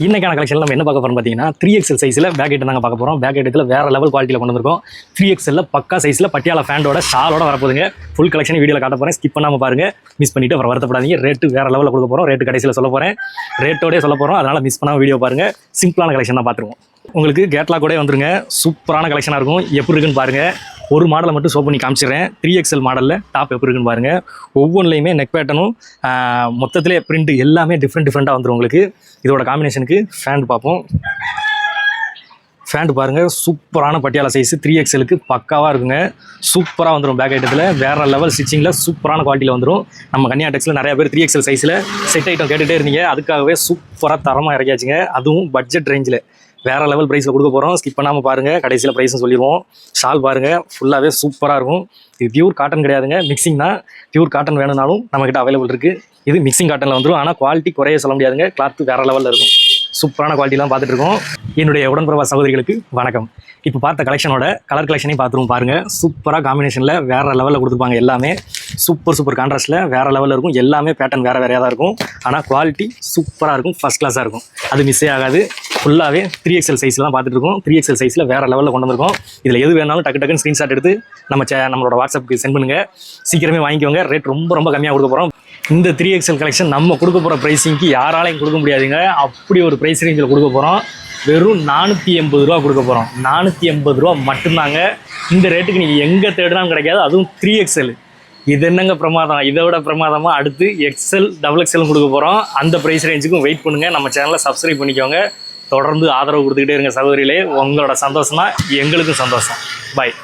இன்னைக்கான கலெக்ஷன் நம்ம என்ன பார்க்க போறோம் பார்த்தீங்கன்னா 3XL சைஸில் பேக் ஐட்டம் தாங்க பார்க்க போகிறோம். பேக் ஐட்டத்தில் வேற லெவல் குவாலிட்டியில் கொண்டு வந்திருக்கோம். 3XL பக்கா சைஸில் பட்டியாலா ஃபேண்டோட ஷாலோட வரப்போதுங்க. ஃபுல் கலெக்ஷன் வீடியோவில் காட்ட போகிறேன். ஸ்கிப் பண்ணாமல் பாருங்க. மிஸ் பண்ணிட்டு அப்புறம் வருத்தப்படாதீங்க. ரேட்டு வேற லெவலில் கொடுக்க போகிறோம். ரேட்டு கடைசியில் சொல்ல போகிறேன். ரேட்டோடய சொல்ல போகிறோம். அதனால் மிஸ் பண்ணாமல் வீடியோ பாருங்க. சிம்பிளான கலெக்ஷன் தான் பார்த்துருவோம். உங்களுக்கு கேட்லாக் கூட வந்துருங்க. சூப்பரான கலெக்ஷனாக இருக்கும். எப்படி இருக்குன்னு பாருங்கள். ஒரு மாடலை மட்டும் ஷோ பண்ணி காமிச்சிடுறேன். 3XL மாடலில் டாப் எப்படி இருக்குன்னு பாருங்கள். ஒவ்வொன்றுலையுமே நெக் பேட்டர்னும் மொத்தத்திலே பிரிண்ட் எல்லாமே டிஃப்ரெண்ட்டாக வந்துடும் உங்களுக்கு. இதோட காம்பினேஷனுக்கு ஃபேண்ட் பார்ப்போம். ஃபேண்ட் பாருங்கள், சூப்பரான பட்டியாலா சைஸு 3XLக்கு பக்காவாக இருக்குங்க. சூப்பராக வந்துடும். பேக் ஐட்டத்தில் வேறு லெவல் ஸ்டிச்சிங்கில் சூப்பரான குவாலிட்டியில் வந்துடும். நம்ம கன்னியா டெக்ஸில் நிறைய பேர் 3XL சைஸில் செட் ஐட்டம் கேட்டுகிட்டே இருந்தீங்க. அதுக்காகவே சூப்பராக தரமாக இறக்கியாச்சுங்க. அதுவும் பட்ஜெட் ரேஞ்சில் வேறு லெவல் ப்ரைஸில் கொடுக்க போகிறோம். ஸ்கிப் பண்ணாமல் பாருங்கள். கடைசியில் ப்ரைஸும் சொல்லிடுவோம். ஷால் பாருங்கள், ஃபுல்லாகவே சூப்பராக இருக்கும். இது பியூர் காட்டன் கிடையாதுங்க, மிக்சிங் தான். பியூர் காட்டன் வேணும்னாலும் நம்மக்கிட்ட அவைலபிள் இருக்குது. இது மிக்சிங் காட்டனில் வந்துடும். ஆனால் குவாலிட்டி குறைய சொல்ல முடியாதுங்க. கிளாத்து வேறு லெவலில் இருக்கும். சூப்பரான குவாலிட்டிலாம் பார்த்துட்டு இருக்கோம். என்னுடைய உடன்பிறவா சகோதரிகளுக்கு வணக்கம். இப்போ பார்த்த கலெக்ஷனோட கலர் கலெக்ஷனையும் பார்த்துருவோம் பாருங்கள். சூப்பராக காம்பினேஷனில் வேறு லெவலில் கொடுத்துருப்பாங்க. எல்லாமே சூப்பர் கான்ட்ராஸ்ட்டில் வேறு லெவலில் இருக்கும். எல்லாமே பேட்டர்ன் வேறையாக தான் இருக்கும். ஆனால் குவாலிட்டி சூப்பராக இருக்கும். ஃபஸ்ட் கிளாஸாக இருக்கும். அது மிஸ்ஸே ஆகாது. ஃபுல்லாகவே 3XL சைஸில் தான் பார்த்துட்டு இருக்கோம். 3XL சைஸில் வேறு லெவலில் கொண்டு வந்திருக்கோம். இதில் எது வேணாலும் டக்குன்னு ஸ்க்ரீன்ஷாட் எடுத்து நம்மளோட வாட்ஸ்அப்புக்கு சென்ட் பண்ணுங்கள். சீக்கிரமே வாங்கிக்கோங்க. ரேட் ரொம்ப கம்மியாக கொடுக்க போகிறோம். இந்த 3XL கலெக்ஷன் நம்ம கொடுக்க போகிற ப்ரைஸிங்க்கு யாராலையும் கொடுக்க முடியாதுங்க. அப்படி ஒரு ப்ரைஸ் ரேஞ்சில் கொடுக்க போகிறோம். வெறும் 480 ரூபா கொடுக்க போகிறோம். 480 ரூபா மட்டும்தாங்க. இந்த ரேட்டுக்கு நீங்கள் எங்கே தேடினாலும் கிடைக்காது. அதுவும் 3XL. இது என்னங்க பிரமாதம். இதை விட பிரமாதமாக அடுத்து XL XXL கொடுக்க போகிறோம். அந்த ப்ரைஸ் ரேஞ்சுக்கும் வெயிட் பண்ணுங்கள். நம்ம சேனலை சப்ஸ்கிரைப் பண்ணிக்கோங்க. தொடர்ந்து ஆதரவு கொடுத்துக்கிட்டே இருங்க சகோதரிகளே. உங்களோட சந்தோஷம் தான் எங்களுக்கும் சந்தோஷம். பாய்.